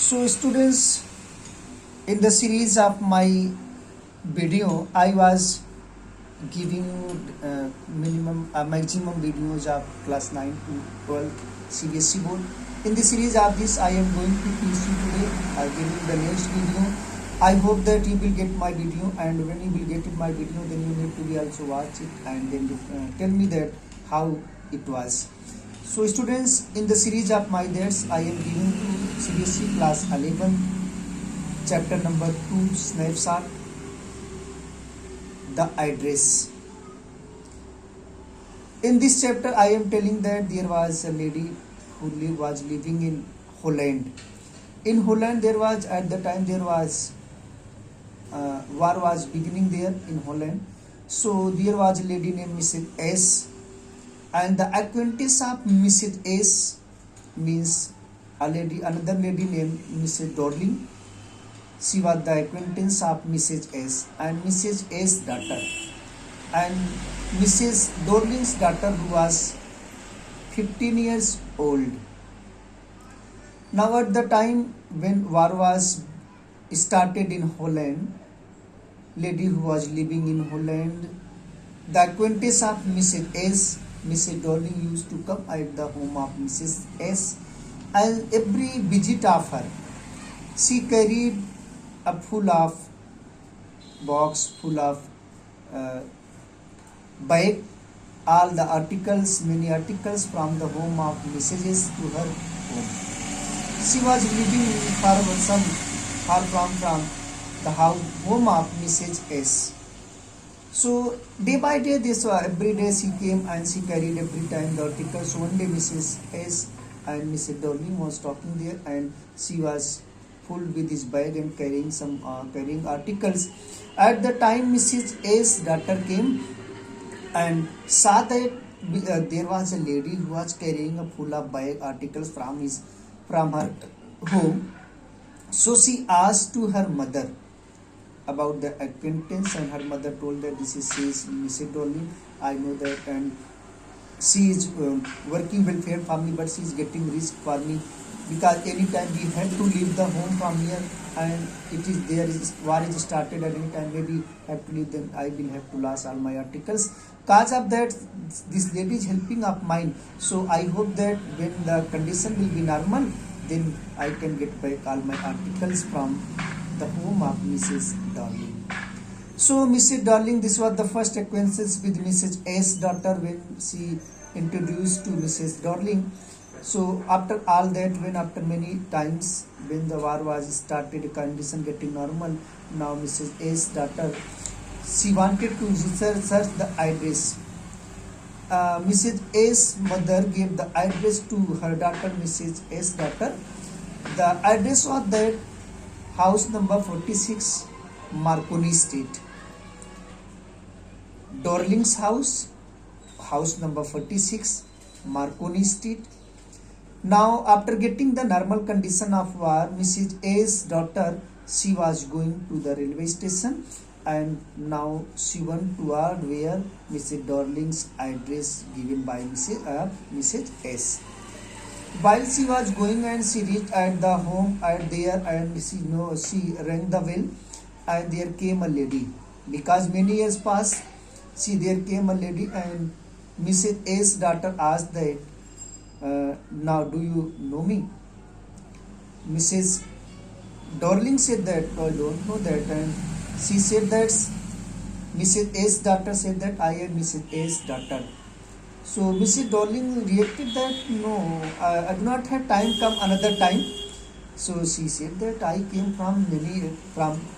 So students, in the series of my video, I was giving you maximum videos of class 9 to 12 CBSE board. In the series of this, I am going to teach you today. I will give you the next video. I hope that you will get my video, and when you will get my video, then you need to be also watch it and then tell me that how it was. So students, in the series of my dates, I am giving to CBSE class 11, chapter number 2, snapshot, the address. In this chapter, I am telling that there was a lady who was living in Holland. In Holland, there was at the time there was war was beginning there in Holland. So there was a lady named Mrs. S. And the acquaintance of Mrs. S means another lady named Mrs. Dorling. She was the acquaintance of Mrs. S and Mrs. S' daughter. And Mrs. Dorling's daughter, who was 15 years old. Now at the time when war was started in Holland, lady who was living in Holland, the acquaintance of Mrs. S, Mrs. Dorling used to come at the home of Mrs. S, and every visit of her, she carried a full of box, full of bag, all the articles, many articles from the home of Mrs. S to her home. She was living far from the home of Mrs. S. So day by day, every day she came and she carried every time the articles. So one day Mrs. S and Mrs. Dorling was talking there, and she was full with his bag and carrying articles. At the time, Mrs. S' daughter came and saw that there was a lady who was carrying a full of bag articles from her home. So she asked to her mother about the acquaintance, and her mother told that this is Mrs. Dorling. I know that, and she is working welfare for me, but she is getting risk for me, because anytime we have to leave the home from here, and war is started at any time, maybe have to leave, then I will have to lose all my articles. Cause of that, this lady is helping of mine. So I hope that when the condition will be normal, then I can get back all my articles from the home of Mrs. Dorling. So Mrs. Dorling, this was the first acquaintance with Mrs. S' daughter when she introduced to Mrs. Dorling. So after all that, when after many times when the war was started, condition getting normal, now Mrs. S' daughter, she wanted to search the address. Mrs. S' mother gave the address to her daughter, Mrs. S' daughter. The address was that house number 46, Marconi Street. Dorling's house number 46, Marconi Street. Now, after getting the normal condition of war, Mrs. A's daughter, she was going to the railway station, and now she went toward where Mrs. Dorling's address given by Mrs. S. While she was going and she reached at the home at there, and she rang the bell, and there came a lady. Because many years passed, there came a lady, and Mrs. A's daughter asked that, now do you know me? Mrs. Dorling said that, I don't know that, and she said that, Mrs. A's daughter said that, I am Mrs. A's daughter. So Mrs. Dorling reacted that, no, I do not have time, come another time. So she said that I came from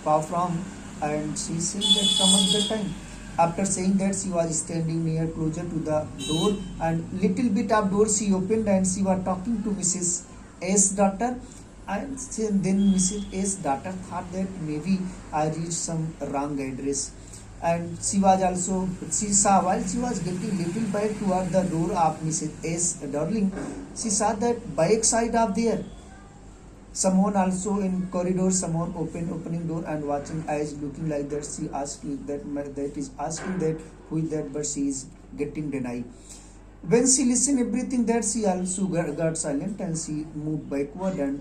far from, and she said that come another time. After saying that, she was standing near closer to the door, and little bit of door she opened, and she was talking to Mrs. S' daughter. And then Mrs. S' daughter thought that maybe I reached some wrong address. And she saw while she was getting little bit toward the door of Mrs. S. Dorling, she saw that back side of there, someone also in corridor, someone opening door and watching eyes looking like that. She asked that is asking that who is that, but she is getting denied. When she listened everything that, she also got silent and she moved backward and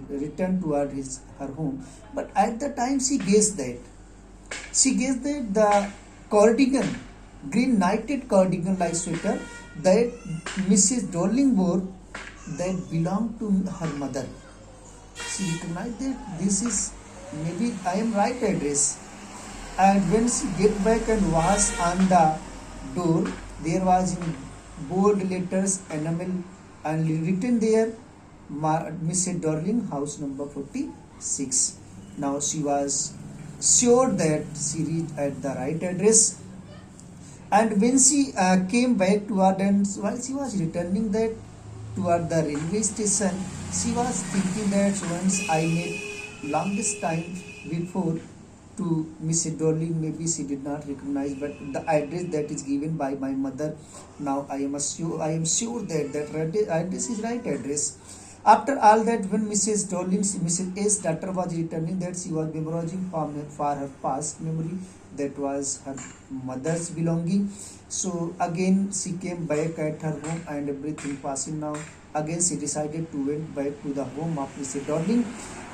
returned toward her home. But at the time she guessed that the cardigan, green knitted cardigan like sweater that Mrs. Darling wore, that belonged to her mother. She recognized that this is maybe I am right address. And when she get back and was on the door, there was in bold letters enamel and written there, Mrs. Darling, house number 46. Now she was sure that she reached at the right address. And when she came back toward, and while she was returning that toward the railway station, she was thinking that once I met longest time before to Mrs. Darling, maybe she did not recognize, but the address that is given by my mother, now I am sure that that address is right address. After all that, when Mrs. A's daughter was returning, that she was memorizing for her past memory, that was her mother's belonging. So again she came back at her home and everything passing now. Again she decided to went back to the home of Mrs. Darling.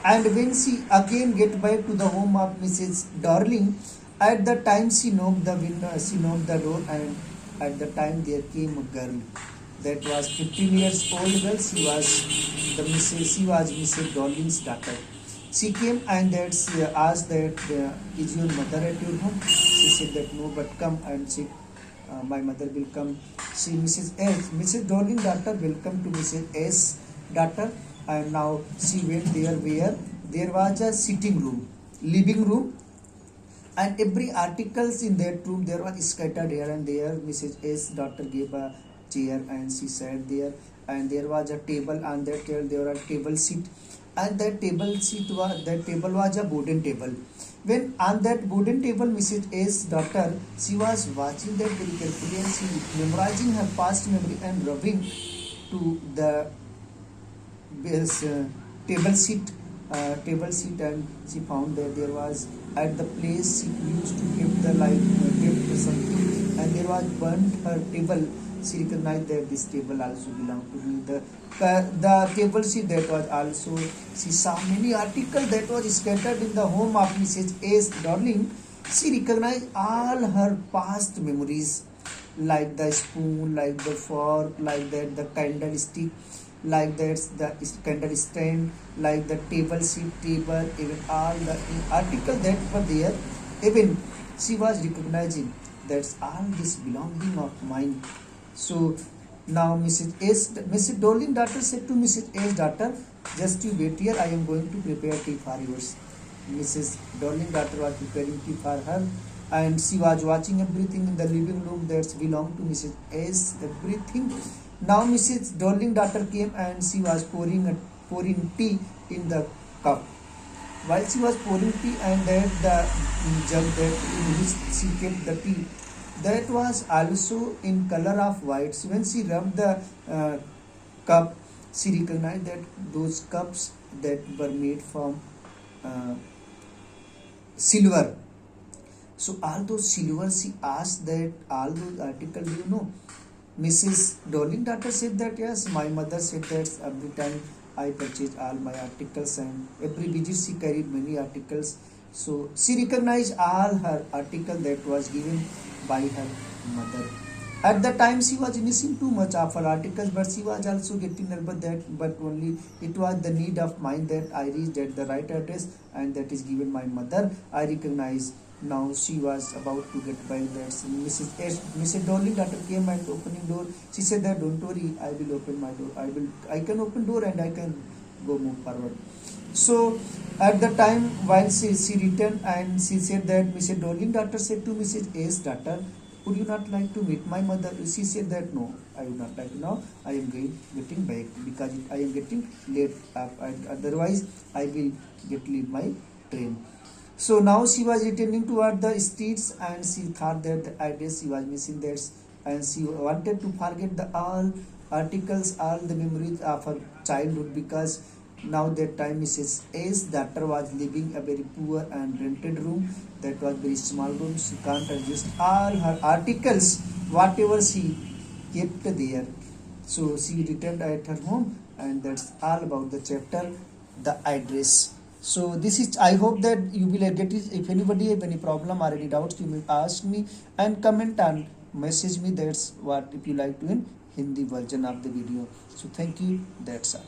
And when she again get back to the home of Mrs. Darling, at the time she knocked the window, she knocked the door, and at the time there came a girl that was 15 years old girl. She was Mrs. Darling's daughter. She came and that she asked that is your mother at your home? She said that no, but come and she my mother will come. She Mrs. Darling daughter welcome to Mrs. S daughter, and now she went there where there was a sitting room, living room, and every articles in that room there was scattered here and there. Mrs. S daughter gave a chair and she sat there, and there was a table, and that there was a table seat, and that table was a wooden table. When on that wooden table, Mrs. A's daughter, she was watching that very carefully and she memorizing her past memory and rubbing to the table seat, and she found that there was at the place she used to keep the kept something, and there was burnt her table. She recognized that this table also belonged to me. The table sheet that was also, she saw many articles that was scattered in the home of Mrs. S. Darling. She recognized all her past memories, like the spoon, like the fork, like that the candlestick, like that the candle stand, like the table seat table, even all the article that were there. Even she was recognizing that's all this belonging of mine. So now Mrs. Darling daughter said to Mrs. A's daughter, just you wait here, I am going to prepare tea for yours. Mrs. Darling daughter was preparing tea for her, and she was watching everything in the living room that belonged to Mrs. A's, everything. Now Mrs. Darling daughter came and she was pouring tea in the cup. While she was pouring tea, and that the jug that in which she kept the tea, that was also in color of white. So when she rubbed the cup, she recognized that those cups that were made from uh, silver. So all those silver, she asked that all those articles, do you know? Mrs. Darling daughter said that yes, my mother said that every time I purchased all my articles, and every visit she carried many articles. So she recognized all her article that was given by her mother. At the time she was missing too much of her articles, but she was also getting nervous that, but only it was the need of mine that I reached at the right address, and that is given my mother. I recognize. Now she was about to get by that. Mrs. Darling daughter came and opening door. She said that don't worry, I will open my door. I can open door and I can go move forward. So at the time while she returned, and she said that Mrs. Darling daughter said to Mrs. A's daughter, would you not like to meet my mother? She said that no, I would not like to. Now I am getting back because I am getting late. Otherwise I will leave my train. So now she was returning toward the streets, and she thought that the address she was missing that, and she wanted to forget the all articles, all the memories of her childhood, because now that time Mrs. A's daughter was living a very poor and rented room, that was very small room. She can't adjust all her articles, whatever she kept there. So she returned at her home, and that's all about the chapter, the address. So this is, I hope that you will get it. If anybody have any problem or any doubts, you may ask me and comment and message me. That's what if you like to in Hindi version of the video. So thank you. That's all.